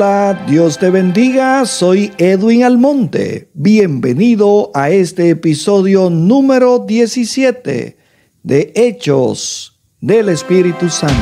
Hola, Dios te bendiga, soy Edwin Almonte. Bienvenido a este episodio número 17 de Hechos del Espíritu Santo.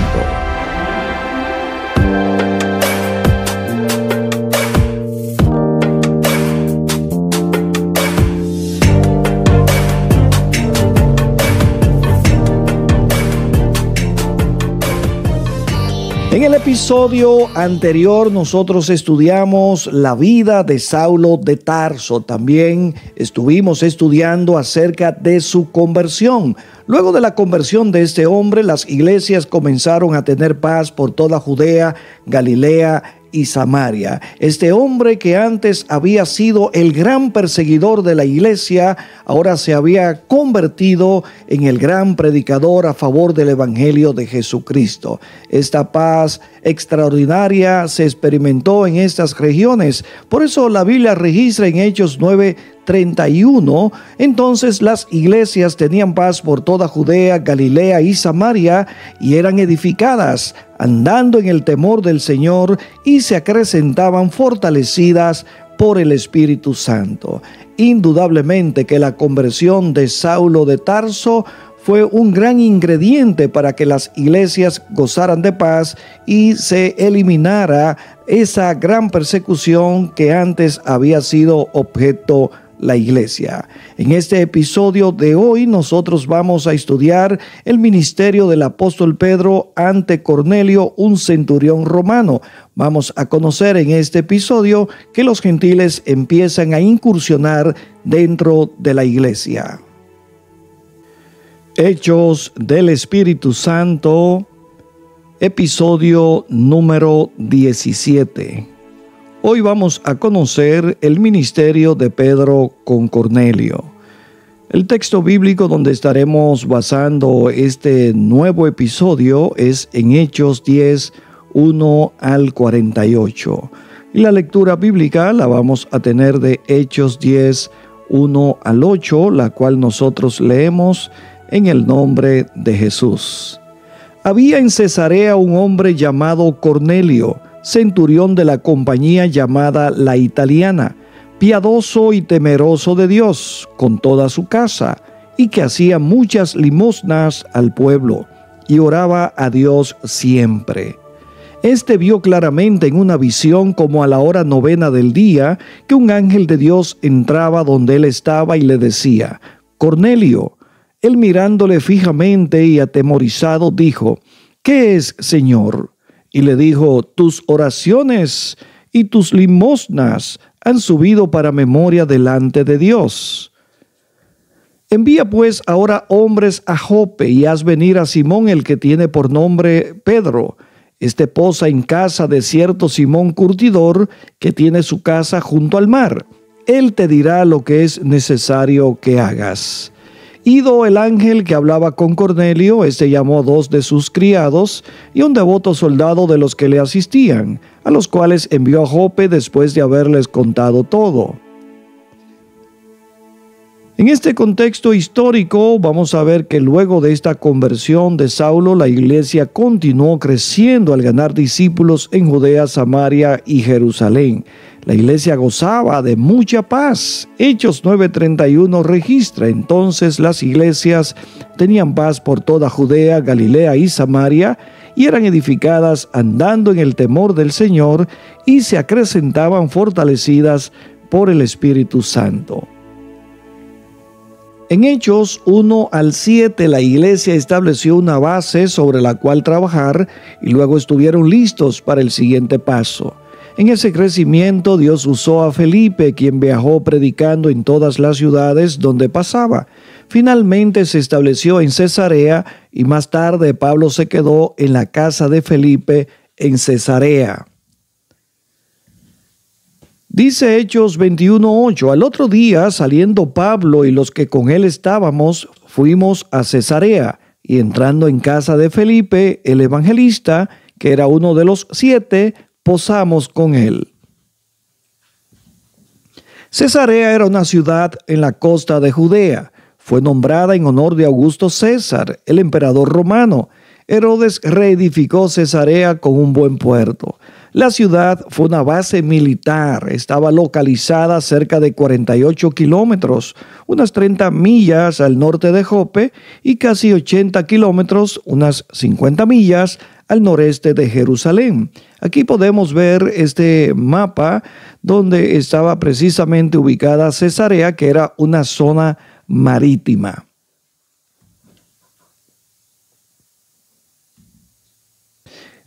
En el episodio anterior nosotros estudiamos la vida de Saulo de Tarso. También estuvimos estudiando acerca de su conversión. Luego de la conversión de este hombre, las iglesias comenzaron a tener paz por toda Judea, Galilea y Samaria. Este hombre que antes había sido el gran perseguidor de la iglesia, ahora se había convertido en el gran predicador a favor del evangelio de Jesucristo. Esta paz extraordinaria se experimentó en estas regiones. Por eso la Biblia registra en Hechos 9:31, entonces las iglesias tenían paz por toda Judea, Galilea y Samaria y eran edificadas, andando en el temor del Señor, y se acrecentaban fortalecidas por el Espíritu Santo. Indudablemente que la conversión de Saulo de Tarso fue un gran ingrediente para que las iglesias gozaran de paz y se eliminara esa gran persecución que antes había sido objeto la iglesia. En este episodio de hoy nosotros vamos a estudiar el ministerio del apóstol Pedro ante Cornelio, un centurión romano. Vamos a conocer en este episodio que los gentiles empiezan a incursionar dentro de la iglesia. Hechos del Espíritu Santo, episodio número 17. Hoy vamos a conocer el ministerio de Pedro con Cornelio. El texto bíblico donde estaremos basando este nuevo episodio es en Hechos 10, 1 al 48. Y la lectura bíblica la vamos a tener de Hechos 10, 1 al 8, la cual nosotros leemos en el nombre de Jesús. Había en Cesarea un hombre llamado Cornelio, centurión de la compañía llamada La Italiana, piadoso y temeroso de Dios con toda su casa, y que hacía muchas limosnas al pueblo, y oraba a Dios siempre. Este vio claramente en una visión, como a la hora 9 del día, que un ángel de Dios entraba donde él estaba y le decía: Cornelio. Él, mirándole fijamente y atemorizado, dijo: ¿Qué es, Señor? Y le dijo: tus oraciones y tus limosnas han subido para memoria delante de Dios. Envía pues ahora hombres a Jope y haz venir a Simón, el que tiene por nombre Pedro. Este posa en casa de cierto Simón curtidor, que tiene su casa junto al mar. Él te dirá lo que es necesario que hagas. Ido el ángel que hablaba con Cornelio, llamó a 2 de sus criados y un devoto soldado de los que le asistían, a los cuales envió a Jope después de haberles contado todo. En este contexto histórico vamos a ver que luego de esta conversión de Saulo, la iglesia continuó creciendo al ganar discípulos en Judea, Samaria y Jerusalén. La iglesia gozaba de mucha paz. Hechos 9:31 registra: entonces las iglesias tenían paz por toda Judea, Galilea y Samaria, y eran edificadas andando en el temor del Señor, y se acrecentaban fortalecidas por el Espíritu Santo. En Hechos 1 al 7, la iglesia estableció una base sobre la cual trabajar y luego estuvieron listos para el siguiente paso. En ese crecimiento, Dios usó a Felipe, quien viajó predicando en todas las ciudades donde pasaba. Finalmente se estableció en Cesarea y más tarde Pablo se quedó en la casa de Felipe en Cesarea. Dice Hechos 21:8, al otro día, saliendo Pablo y los que con él estábamos, fuimos a Cesarea, y entrando en casa de Felipe, el evangelista, que era uno de los 7, posamos con él. Cesarea era una ciudad en la costa de Judea. Fue nombrada en honor de Augusto César, el emperador romano. Herodes reedificó Cesarea con un buen puerto. La ciudad fue una base militar, estaba localizada cerca de 48 kilómetros, unas 30 millas al norte de Jope y casi 80 kilómetros, unas 50 millas al noreste de Jerusalén. Aquí podemos ver este mapa donde estaba precisamente ubicada Cesarea, que era una zona marítima.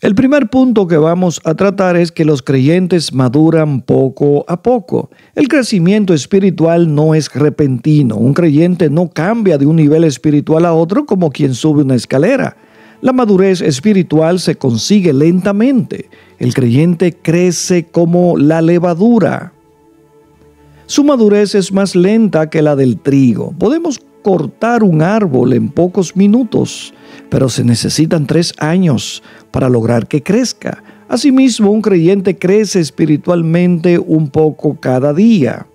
El primer punto que vamos a tratar es que los creyentes maduran poco a poco. El crecimiento espiritual no es repentino. Un creyente no cambia de un nivel espiritual a otro como quien sube una escalera. La madurez espiritual se consigue lentamente. El creyente crece como la levadura. Su madurez es más lenta que la del trigo. Podemos cortar un árbol en pocos minutos, pero se necesitan 3 años para lograr que crezca. Asimismo, un creyente crece espiritualmente un poco cada día.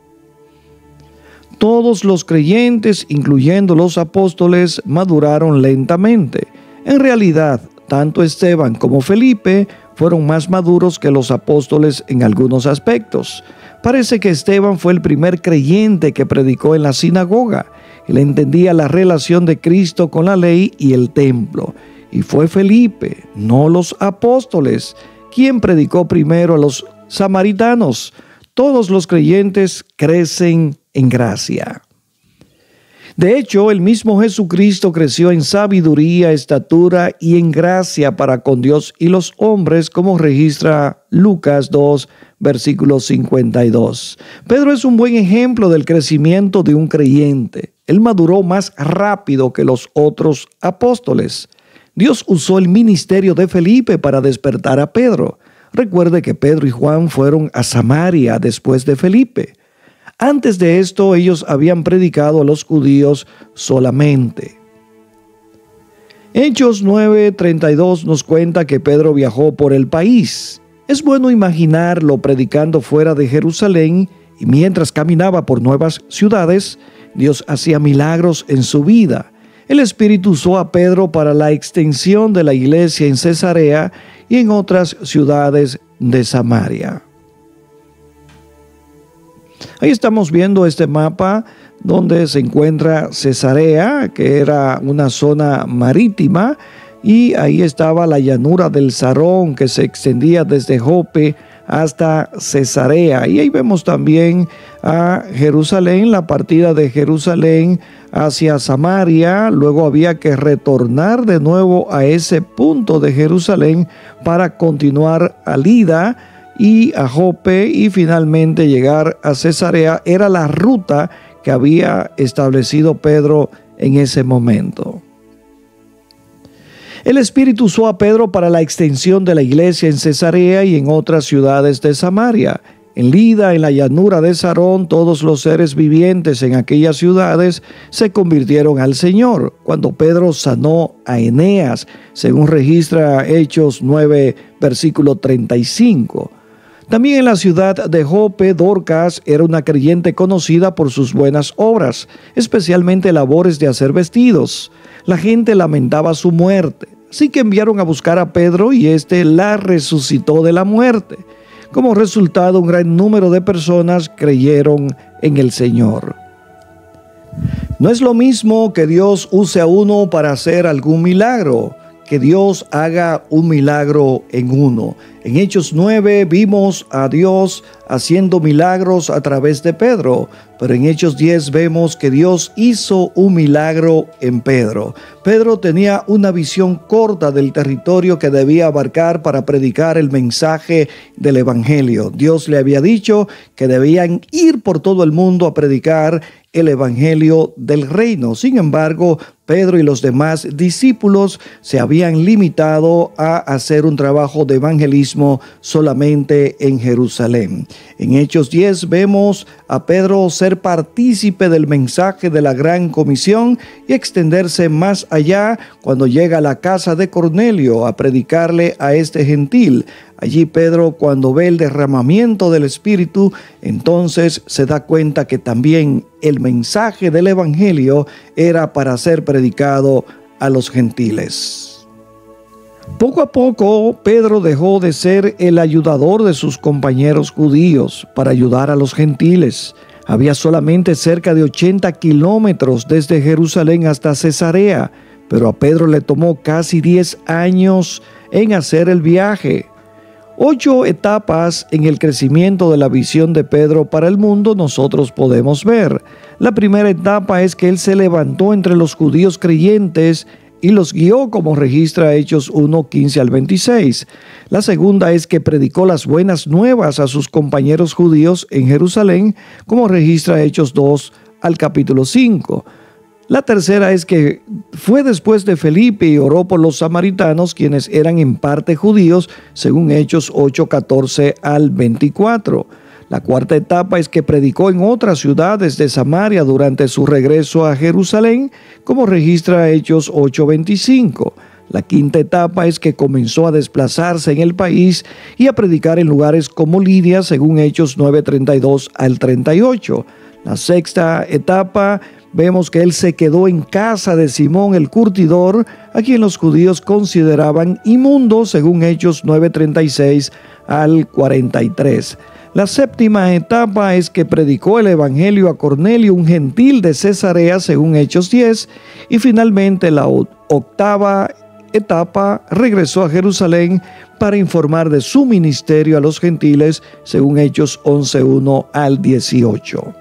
Todos los creyentes, incluyendo los apóstoles, maduraron lentamente. En realidad, tanto Esteban como Felipe fueron más maduros que los apóstoles en algunos aspectos. Parece que Esteban fue el primer creyente que predicó en la sinagoga. Él entendía la relación de Cristo con la ley y el templo. Y fue Felipe, no los apóstoles, quien predicó primero a los samaritanos. Todos los creyentes crecen en gracia. De hecho, el mismo Jesucristo creció en sabiduría, estatura y en gracia para con Dios y los hombres, como registra Lucas 2, versículo 52. Pedro es un buen ejemplo del crecimiento de un creyente. Él maduró más rápido que los otros apóstoles. Dios usó el ministerio de Felipe para despertar a Pedro. Recuerde que Pedro y Juan fueron a Samaria después de Felipe. Antes de esto, ellos habían predicado a los judíos solamente. Hechos 9:32 nos cuenta que Pedro viajó por el país. Es bueno imaginarlo predicando fuera de Jerusalén y mientras caminaba por nuevas ciudades, Dios hacía milagros en su vida. El Espíritu usó a Pedro para la extensión de la iglesia en Cesarea y en otras ciudades de Samaria. Ahí estamos viendo este mapa donde se encuentra Cesarea, que era una zona marítima, y ahí estaba la llanura del Sarón, que se extendía desde Jope hasta Cesarea. Y ahí vemos también a Jerusalén, la partida de Jerusalén hacia Samaria. Luego había que retornar de nuevo a ese punto de Jerusalén para continuar a Lida y a Jope y finalmente llegar a Cesarea. Era la ruta que había establecido Pedro en ese momento. El Espíritu usó a Pedro para la extensión de la iglesia en Cesarea y en otras ciudades de Samaria. En Lida, en la llanura de Sarón, todos los seres vivientes en aquellas ciudades se convirtieron al Señor. Cuando Pedro sanó a Eneas, según registra Hechos 9, versículo 35. También en la ciudad de Jope, Dorcas era una creyente conocida por sus buenas obras, especialmente labores de hacer vestidos. La gente lamentaba su muerte, así que enviaron a buscar a Pedro y éste la resucitó de la muerte. Como resultado, un gran número de personas creyeron en el Señor. No es lo mismo que Dios use a uno para hacer algún milagro, que Dios haga un milagro en uno. En Hechos 9 vimos a Dios haciendo milagros a través de Pedro, pero en Hechos 10 vemos que Dios hizo un milagro en Pedro. Pedro tenía una visión corta del territorio que debía abarcar para predicar el mensaje del Evangelio. Dios le había dicho que debían ir por todo el mundo a predicar el Evangelio del reino. Sin embargo, Pedro y los demás discípulos se habían limitado a hacer un trabajo de evangelismo solamente en Jerusalén. En Hechos 10 vemos a Pedro ser partícipe del mensaje de la Gran Comisión y extenderse más allá cuando llega a la casa de Cornelio a predicarle a este gentil. Allí Pedro, cuando ve el derramamiento del Espíritu, entonces se da cuenta que también el mensaje del Evangelio era para ser predicado a los gentiles. Poco a poco, Pedro dejó de ser el ayudador de sus compañeros judíos para ayudar a los gentiles. Había solamente cerca de 80 kilómetros desde Jerusalén hasta Cesarea, pero a Pedro le tomó casi 10 años en hacer el viaje. 8 etapas en el crecimiento de la visión de Pedro para el mundo nosotros podemos ver. La primera etapa es que él se levantó entre los judíos creyentes y los guió, como registra Hechos 1, 15 al 26. La segunda es que predicó las buenas nuevas a sus compañeros judíos en Jerusalén, como registra Hechos 2 al capítulo 5. La tercera es que fue después de Felipe y oró por los samaritanos, quienes eran en parte judíos, según Hechos 8, 14 al 24. La cuarta etapa es que predicó en otras ciudades de Samaria durante su regreso a Jerusalén, como registra Hechos 8:25. La quinta etapa es que comenzó a desplazarse en el país y a predicar en lugares como Lidia, según Hechos 9:32 al 38. La sexta etapa, vemos que él se quedó en casa de Simón el curtidor, a quien los judíos consideraban inmundo, según Hechos 9:36 al 43. La séptima etapa es que predicó el evangelio a Cornelio, un gentil de Cesarea, según Hechos 10, y finalmente la octava etapa regresó a Jerusalén para informar de su ministerio a los gentiles, según Hechos 11:1 al 18.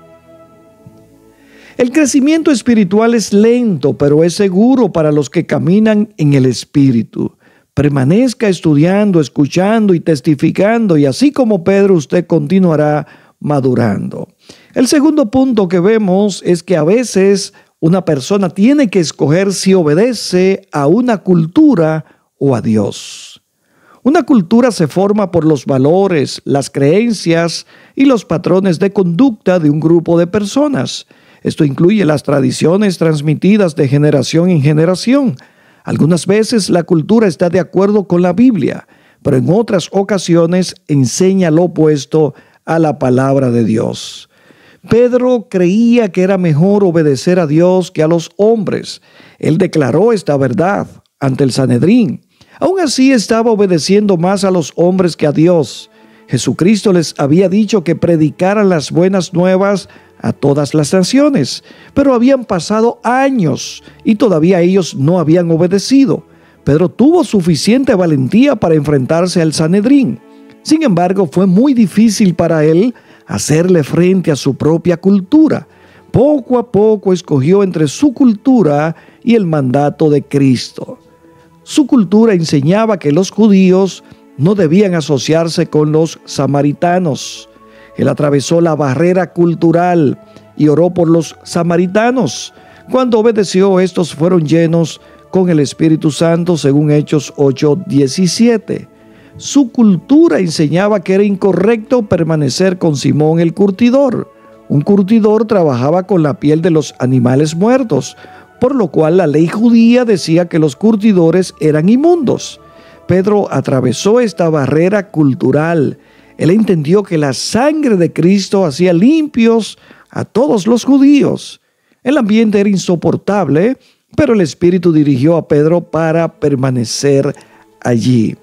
El crecimiento espiritual es lento, pero es seguro para los que caminan en el Espíritu. Permanezca estudiando, escuchando y testificando, y así como Pedro, usted continuará madurando. El segundo punto que vemos es que a veces una persona tiene que escoger si obedece a una cultura o a Dios. Una cultura se forma por los valores, las creencias y los patrones de conducta de un grupo de personas. Esto incluye las tradiciones transmitidas de generación en generación. Algunas veces la cultura está de acuerdo con la Biblia, pero en otras ocasiones enseña lo opuesto a la palabra de Dios. Pedro creía que era mejor obedecer a Dios que a los hombres. Él declaró esta verdad ante el Sanedrín. Aún así estaba obedeciendo más a los hombres que a Dios. Jesucristo les había dicho que predicaran las buenas nuevas a todas las naciones, pero habían pasado años y todavía ellos no habían obedecido. Pedro tuvo suficiente valentía para enfrentarse al Sanedrín. Sin embargo, fue muy difícil para él hacerle frente a su propia cultura. Poco a poco escogió entre su cultura y el mandato de Cristo. Su cultura enseñaba que los judíos no debían asociarse con los samaritanos. Él atravesó la barrera cultural y oró por los samaritanos. Cuando obedeció, estos fueron llenos con el Espíritu Santo, según Hechos 8:17. Su cultura enseñaba que era incorrecto permanecer con Simón el curtidor. Un curtidor trabajaba con la piel de los animales muertos, por lo cual la ley judía decía que los curtidores eran inmundos. Pedro atravesó esta barrera cultural. Él entendió que la sangre de Cristo hacía limpios a todos los judíos. El ambiente era insoportable, pero el Espíritu dirigió a Pedro para permanecer allí.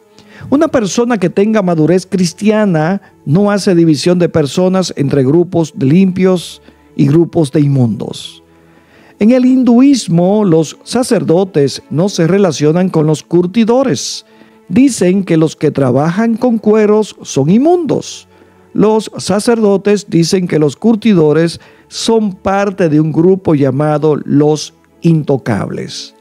Una persona que tenga madurez cristiana no hace división de personas entre grupos de limpios y grupos de inmundos. En el hinduismo, los sacerdotes no se relacionan con los curtidores. Dicen que los que trabajan con cueros son inmundos. Los sacerdotes dicen que los curtidores son parte de un grupo llamado los intocables.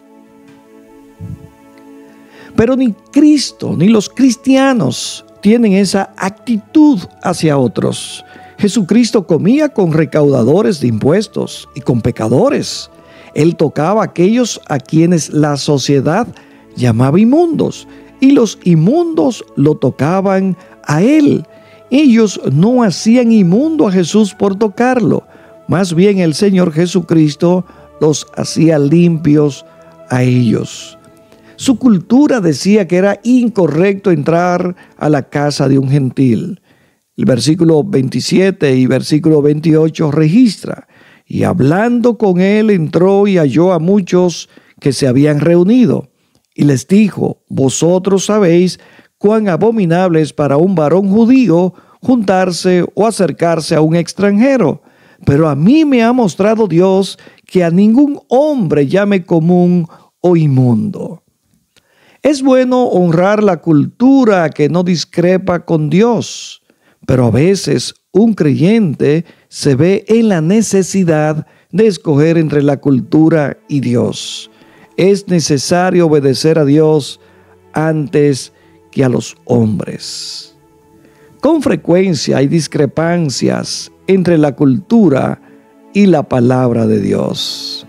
Pero ni Cristo ni los cristianos tienen esa actitud hacia otros. Jesucristo comía con recaudadores de impuestos y con pecadores. Él tocaba a aquellos a quienes la sociedad llamaba inmundos, y los inmundos lo tocaban a él. Ellos no hacían inmundo a Jesús por tocarlo. Más bien el Señor Jesucristo los hacía limpios a ellos. Su cultura decía que era incorrecto entrar a la casa de un gentil. El versículo 27 y versículo 28 registra: y hablando con él entró y halló a muchos que se habían reunido. Y les dijo: vosotros sabéis cuán abominable es para un varón judío juntarse o acercarse a un extranjero. Pero a mí me ha mostrado Dios que a ningún hombre llame común o inmundo. Es bueno honrar la cultura que no discrepa con Dios, pero a veces un creyente se ve en la necesidad de escoger entre la cultura y Dios. Es necesario obedecer a Dios antes que a los hombres. Con frecuencia hay discrepancias entre la cultura y la palabra de Dios.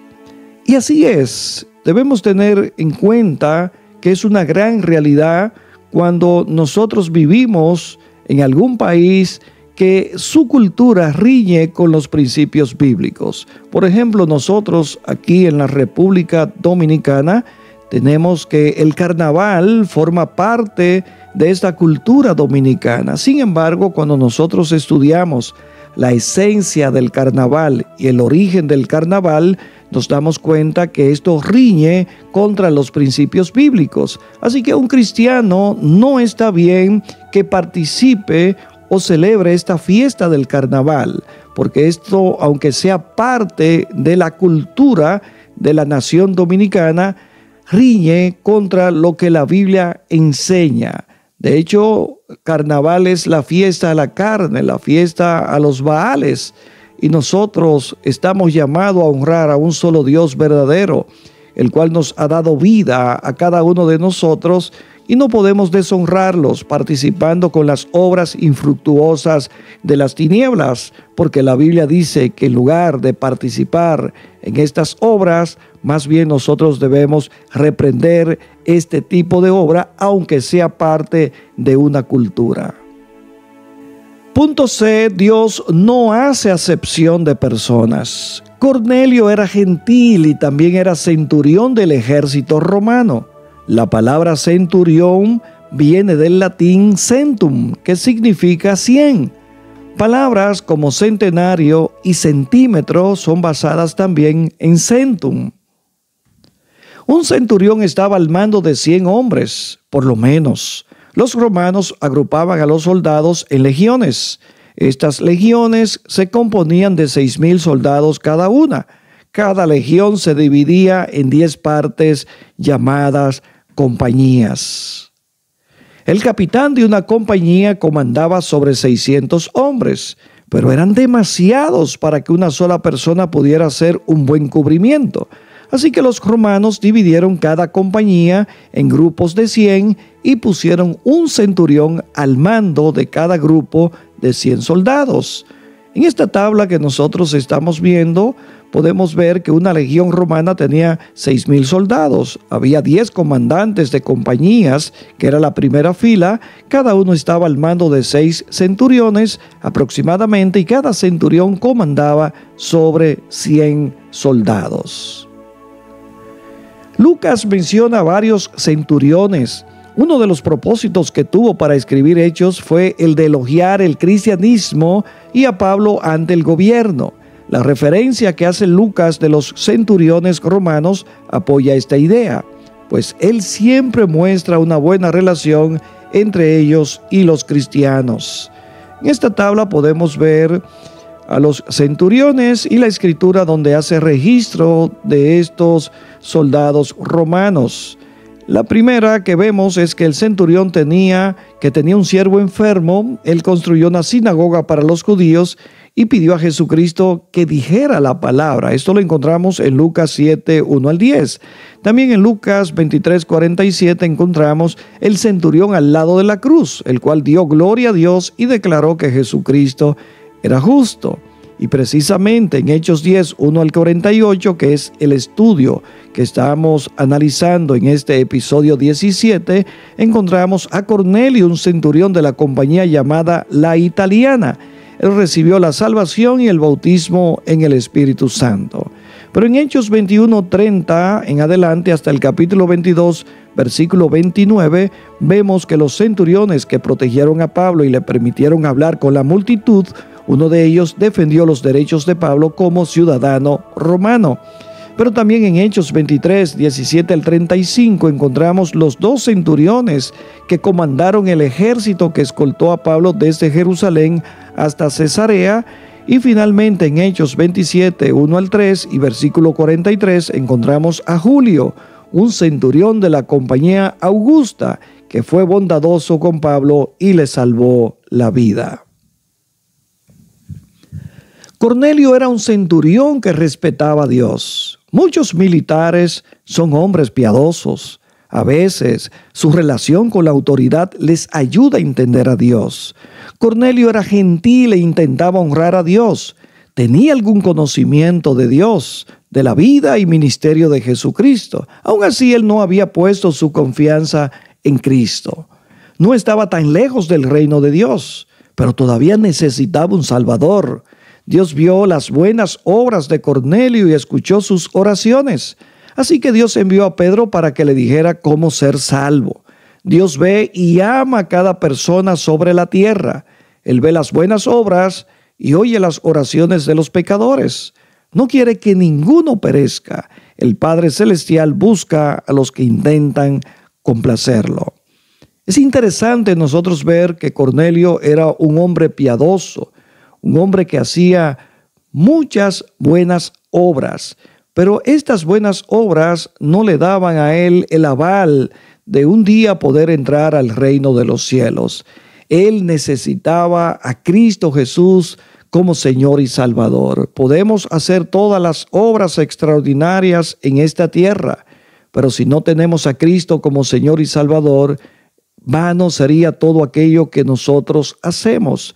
Y así es, debemos tener en cuenta que es una gran realidad cuando nosotros vivimos en algún país que su cultura riñe con los principios bíblicos. Por ejemplo, nosotros aquí en la República Dominicana tenemos que el carnaval forma parte de esta cultura dominicana. Sin embargo, cuando nosotros estudiamos la esencia del carnaval y el origen del carnaval, nos damos cuenta que esto riñe contra los principios bíblicos. Así que un cristiano no está bien que participe o celebre esta fiesta del carnaval, porque esto, aunque sea parte de la cultura de la nación dominicana, riñe contra lo que la Biblia enseña. De hecho, carnaval es la fiesta a la carne, la fiesta a los Baales, y nosotros estamos llamados a honrar a un solo Dios verdadero, el cual nos ha dado vida a cada uno de nosotros, y no podemos deshonrarlos participando con las obras infructuosas de las tinieblas, porque la Biblia dice que en lugar de participar en estas obras, más bien nosotros debemos reprender este tipo de obra, aunque sea parte de una cultura. Punto C. Dios no hace acepción de personas. Cornelio era gentil y también era centurión del ejército romano. La palabra centurión viene del latín centum, que significa 100. Palabras como centenario y centímetro son basadas también en centum. Un centurión estaba al mando de 100 hombres, por lo menos. Los romanos agrupaban a los soldados en legiones. Estas legiones se componían de 6,000 soldados cada una. Cada legión se dividía en 10 partes llamadas compañías. El capitán de una compañía comandaba sobre 600 hombres, pero eran demasiados para que una sola persona pudiera hacer un buen cubrimiento. Así que los romanos dividieron cada compañía en grupos de 100 y pusieron un centurión al mando de cada grupo de 100 soldados. En esta tabla que nosotros estamos viendo, podemos ver que una legión romana tenía 6,000 soldados. Había 10 comandantes de compañías, que era la primera fila. Cada uno estaba al mando de 6 centuriones aproximadamente, y cada centurión comandaba sobre 100 soldados. Lucas menciona varios centuriones. Uno de los propósitos que tuvo para escribir Hechos fue el de elogiar el cristianismo y a Pablo ante el gobierno. La referencia que hace Lucas de los centuriones romanos apoya esta idea, pues él siempre muestra una buena relación entre ellos y los cristianos. En esta tabla podemos ver a los centuriones y la escritura donde hace registro de estos soldados romanos. La primera que vemos es que el centurión tenía un siervo enfermo. Él construyó una sinagoga para los judíos y pidió a Jesucristo que dijera la palabra. Esto lo encontramos en Lucas 7, 1 al 10. También en Lucas 23, 47 encontramos el centurión al lado de la cruz, el cual dio gloria a Dios y declaró que Jesucristo era justo. Y precisamente en Hechos 10, 1 al 48, que es el estudio que estamos analizando en este episodio 17, encontramos a Cornelio, un centurión de la compañía llamada La Italiana. Él recibió la salvación y el bautismo en el Espíritu Santo. Pero en Hechos 21, 30 en adelante hasta el capítulo 22, versículo 29, vemos que los centuriones que protegieron a Pablo y le permitieron hablar con la multitud, uno de ellos defendió los derechos de Pablo como ciudadano romano. Pero también en Hechos 23, 17 al 35 encontramos los 2 centuriones que comandaron el ejército que escoltó a Pablo desde Jerusalén hasta Cesarea. Y finalmente en Hechos 27, 1 al 3 y versículo 43 encontramos a Julio, un centurión de la compañía Augusta, que fue bondadoso con Pablo y le salvó la vida. Cornelio era un centurión que respetaba a Dios. Muchos militares son hombres piadosos. A veces su relación con la autoridad les ayuda a entender a Dios. Cornelio era gentil e intentaba honrar a Dios. Tenía algún conocimiento de Dios, de la vida y ministerio de Jesucristo. Aún así, él no había puesto su confianza en Cristo. No estaba tan lejos del reino de Dios, pero todavía necesitaba un Salvador. Dios vio las buenas obras de Cornelio y escuchó sus oraciones. Así que Dios envió a Pedro para que le dijera cómo ser salvo. Dios ve y ama a cada persona sobre la tierra. Él ve las buenas obras y oye las oraciones de los pecadores. No quiere que ninguno perezca. El Padre Celestial busca a los que intentan complacerlo. Es interesante nosotros ver que Cornelio era un hombre piadoso, un hombre que hacía muchas buenas obras, pero estas buenas obras no le daban a él el aval de un día poder entrar al reino de los cielos. Él necesitaba a Cristo Jesús como Señor y Salvador. Podemos hacer todas las obras extraordinarias en esta tierra, pero si no tenemos a Cristo como Señor y Salvador, vano sería todo aquello que nosotros hacemos.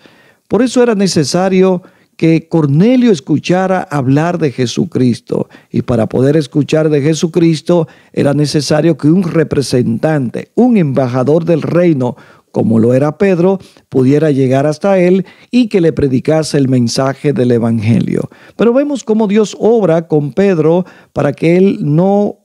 Por eso era necesario que Cornelio escuchara hablar de Jesucristo. Y para poder escuchar de Jesucristo era necesario que un representante, un embajador del reino, como lo era Pedro, pudiera llegar hasta él y que le predicase el mensaje del evangelio. Pero vemos cómo Dios obra con Pedro para que él no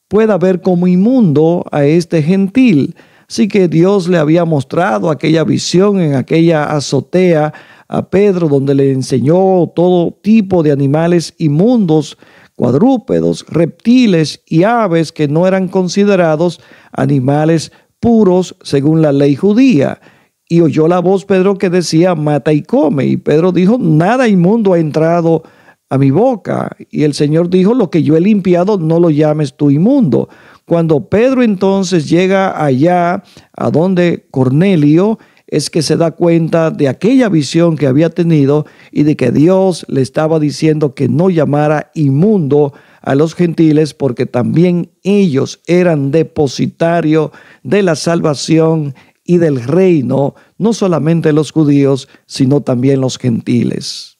pueda ver como inmundo a este gentil. Así que Dios le había mostrado aquella visión en aquella azotea a Pedro, donde le enseñó todo tipo de animales inmundos, cuadrúpedos, reptiles y aves que no eran considerados animales puros según la ley judía. Y oyó la voz Pedro que decía, mata y come. Y Pedro dijo, nada inmundo ha entrado a mi boca. Y el Señor dijo, lo que yo he limpiado no lo llames tú inmundo. Cuando Pedro entonces llega allá a donde Cornelio, es que se da cuenta de aquella visión que había tenido y de que Dios le estaba diciendo que no llamara inmundo a los gentiles, porque también ellos eran depositario de la salvación y del reino, no solamente los judíos, sino también los gentiles.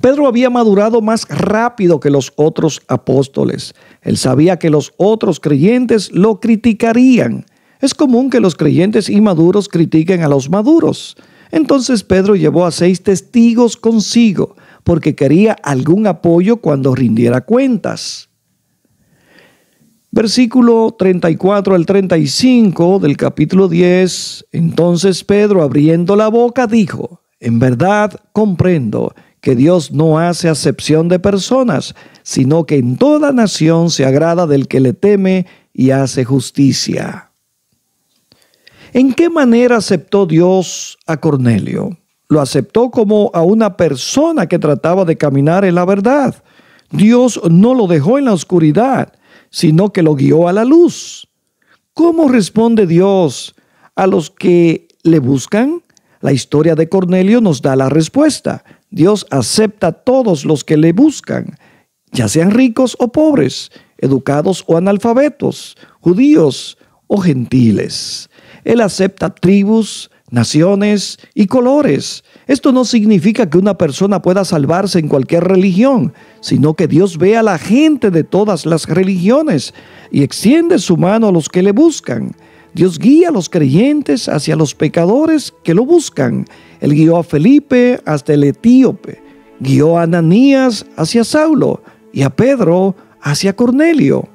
Pedro había madurado más rápido que los otros apóstoles. Él sabía que los otros creyentes lo criticarían. Es común que los creyentes inmaduros critiquen a los maduros. Entonces Pedro llevó a 6 testigos consigo, porque quería algún apoyo cuando rindiera cuentas. Versículo 34 al 35 del capítulo 10. Entonces Pedro, abriendo la boca, dijo, en verdad comprendo que Dios no hace acepción de personas, sino que en toda nación se agrada del que le teme y hace justicia. ¿En qué manera aceptó Dios a Cornelio? Lo aceptó como a una persona que trataba de caminar en la verdad. Dios no lo dejó en la oscuridad, sino que lo guió a la luz. ¿Cómo responde Dios a los que le buscan? La historia de Cornelio nos da la respuesta. Dios acepta a todos los que le buscan, ya sean ricos o pobres, educados o analfabetos, judíos o gentiles. Él acepta tribus, naciones y colores. Esto no significa que una persona pueda salvarse en cualquier religión, sino que Dios ve a la gente de todas las religiones y extiende su mano a los que le buscan. Dios guía a los creyentes hacia los pecadores que lo buscan. Él guió a Felipe hasta el etíope, guió a Ananías hacia Saulo y a Pedro hacia Cornelio.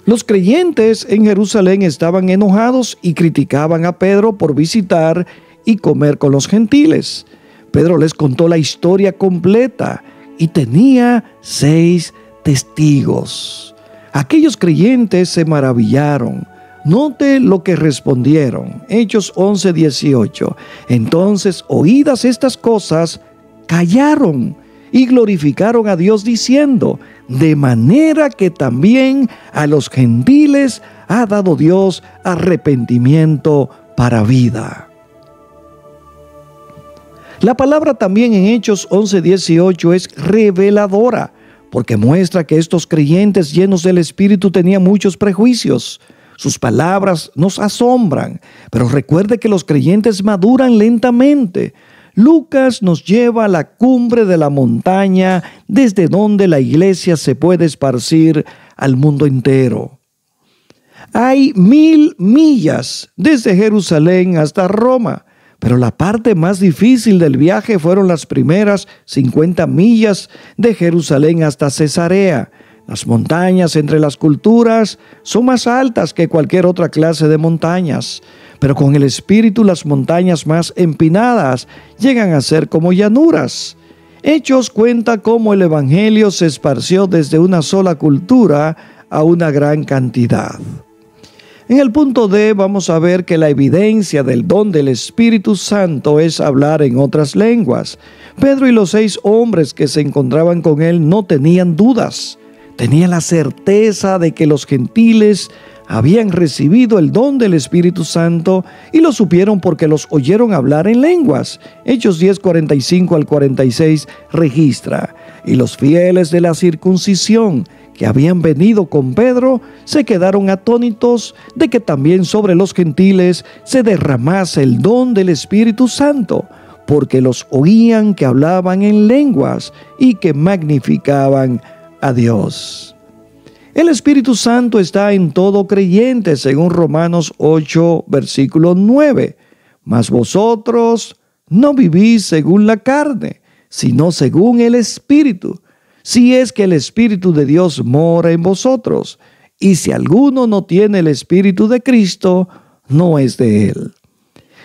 Los creyentes en Jerusalén estaban enojados y criticaban a Pedro por visitar y comer con los gentiles. Pedro les contó la historia completa y tenía 6 testigos. Aquellos creyentes se maravillaron. Note lo que respondieron. Hechos 11:18. Entonces, oídas estas cosas, callaron y glorificaron a Dios diciendo: de manera que también a los gentiles ha dado Dios arrepentimiento para vida. La palabra también en Hechos 11:18 es reveladora, porque muestra que estos creyentes llenos del Espíritu tenían muchos prejuicios. Sus palabras nos asombran, pero recuerde que los creyentes maduran lentamente. Lucas nos lleva a la cumbre de la montaña desde donde la iglesia se puede esparcir al mundo entero. Hay 1000 millas desde Jerusalén hasta Roma, pero la parte más difícil del viaje fueron las primeras 50 millas de Jerusalén hasta Cesarea. Las montañas entre las culturas son más altas que cualquier otra clase de montañas, pero con el Espíritu las montañas más empinadas llegan a ser como llanuras. Hechos cuenta cómo el Evangelio se esparció desde una sola cultura a una gran cantidad. En el punto D vamos a ver que la evidencia del don del Espíritu Santo es hablar en otras lenguas. Pedro y los 6 hombres que se encontraban con él no tenían dudas. Tenían la certeza de que los gentiles habían recibido el don del Espíritu Santo y lo supieron porque los oyeron hablar en lenguas. Hechos 10:45 al 46 registra: y los fieles de la circuncisión que habían venido con Pedro se quedaron atónitos de que también sobre los gentiles se derramase el don del Espíritu Santo, porque los oían que hablaban en lenguas y que magnificaban a Dios. El Espíritu Santo está en todo creyente, según Romanos 8, versículo 9. Mas vosotros no vivís según la carne, sino según el Espíritu, si es que el Espíritu de Dios mora en vosotros. Y si alguno no tiene el Espíritu de Cristo, no es de él.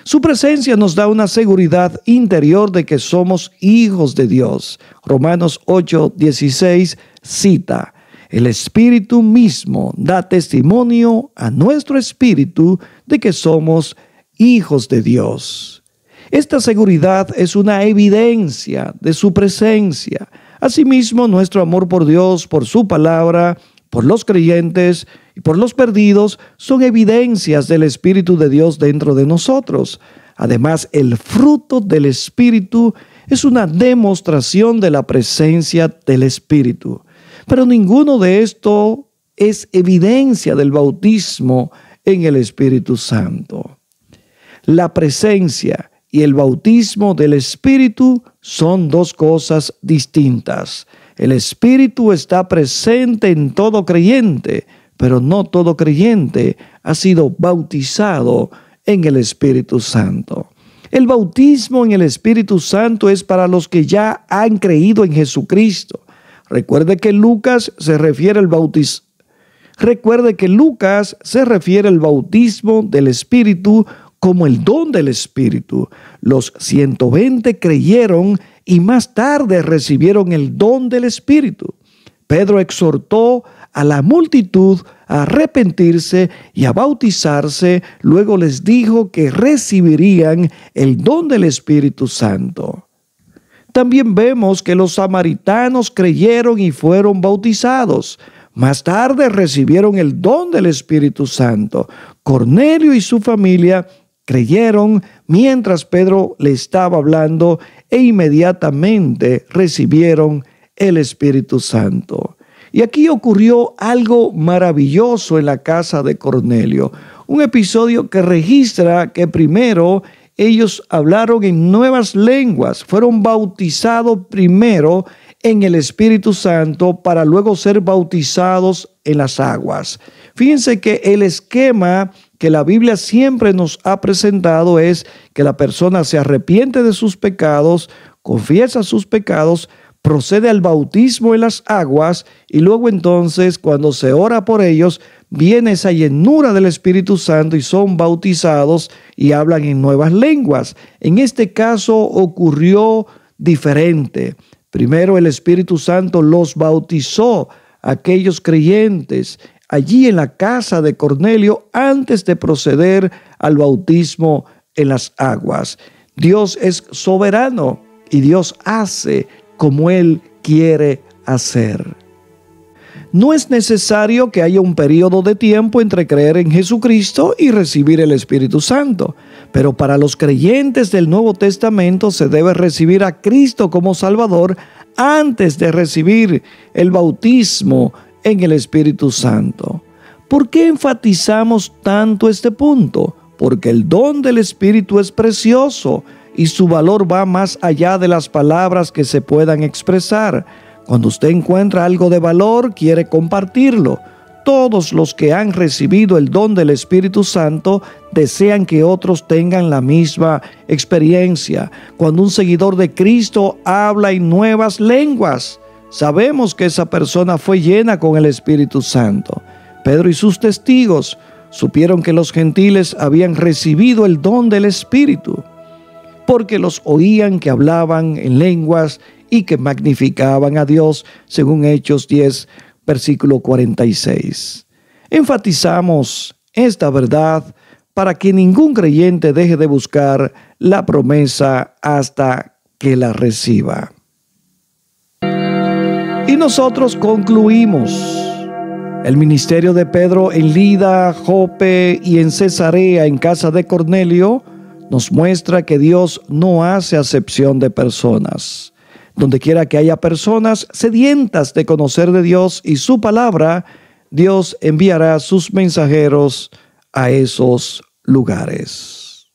Su presencia nos da una seguridad interior de que somos hijos de Dios. Romanos 8:16 cita: el Espíritu mismo da testimonio a nuestro espíritu de que somos hijos de Dios. Esta seguridad es una evidencia de su presencia. Asimismo, nuestro amor por Dios, por su palabra, por los creyentes y por los perdidos son evidencias del Espíritu de Dios dentro de nosotros. Además, el fruto del Espíritu es una demostración de la presencia del Espíritu. Pero ninguno de esto es evidencia del bautismo en el Espíritu Santo. La presencia y el bautismo del Espíritu son 2 cosas distintas. El Espíritu está presente en todo creyente, pero no todo creyente ha sido bautizado en el Espíritu Santo. El bautismo en el Espíritu Santo es para los que ya han creído en Jesucristo. Recuerde que Lucas se refiere al bautismo del Espíritu como el don del Espíritu. Los 120 creyeron y más tarde recibieron el don del Espíritu. Pedro exhortó a la multitud a arrepentirse y a bautizarse. Luego les dijo que recibirían el don del Espíritu Santo. También vemos que los samaritanos creyeron y fueron bautizados. Más tarde recibieron el don del Espíritu Santo. Cornelio y su familia creyeron mientras Pedro le estaba hablando e inmediatamente recibieron el Espíritu Santo. Y aquí ocurrió algo maravilloso en la casa de Cornelio. Un episodio que registra que primero ellos hablaron en nuevas lenguas, fueron bautizados primero en el Espíritu Santo para luego ser bautizados en las aguas. Fíjense que el esquema que la Biblia siempre nos ha presentado es que la persona se arrepiente de sus pecados, confiesa sus pecados, procede al bautismo en las aguas y luego entonces cuando se ora por ellos viene esa llenura del Espíritu Santo y son bautizados y hablan en nuevas lenguas. En este caso ocurrió diferente. Primero el Espíritu Santo los bautizó a aquellos creyentes allí en la casa de Cornelio antes de proceder al bautismo en las aguas. Dios es soberano y Dios hace como Él quiere hacer. No es necesario que haya un periodo de tiempo entre creer en Jesucristo y recibir el Espíritu Santo, pero para los creyentes del Nuevo Testamento se debe recibir a Cristo como Salvador antes de recibir el bautismo en el Espíritu Santo. ¿Por qué enfatizamos tanto este punto? Porque el don del Espíritu es precioso y su valor va más allá de las palabras que se puedan expresar. Cuando usted encuentra algo de valor, quiere compartirlo. Todos los que han recibido el don del Espíritu Santo desean que otros tengan la misma experiencia. Cuando un seguidor de Cristo habla en nuevas lenguas, sabemos que esa persona fue llena con el Espíritu Santo. Pedro y sus testigos supieron que los gentiles habían recibido el don del Espíritu, porque los oían que hablaban en lenguas y que magnificaban a Dios, según Hechos 10, versículo 46. Enfatizamos esta verdad para que ningún creyente deje de buscar la promesa hasta que la reciba. Y nosotros concluimos. El ministerio de Pedro en Lida, Jope y en Cesarea, en casa de Cornelio, nos muestra que Dios no hace acepción de personas. Donde quiera que haya personas sedientas de conocer de Dios y su palabra, Dios enviará sus mensajeros a esos lugares.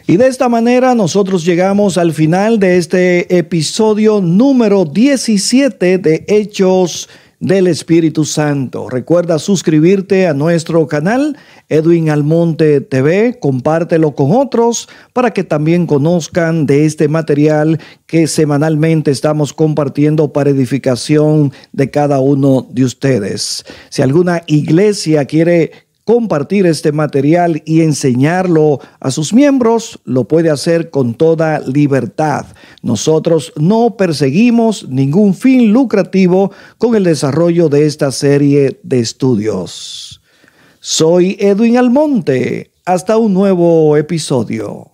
Y de esta manera nosotros llegamos al final de este episodio número 17 de Hechos del Espíritu Santo. Recuerda suscribirte a nuestro canal Edwin Almonte TV, compártelo con otros para que también conozcan de este material que semanalmente estamos compartiendo para edificación de cada uno de ustedes. Si alguna iglesia quiere compartir este material y enseñarlo a sus miembros, lo puede hacer con toda libertad. Nosotros no perseguimos ningún fin lucrativo con el desarrollo de esta serie de estudios. Soy Edwin Almonte. Hasta un nuevo episodio.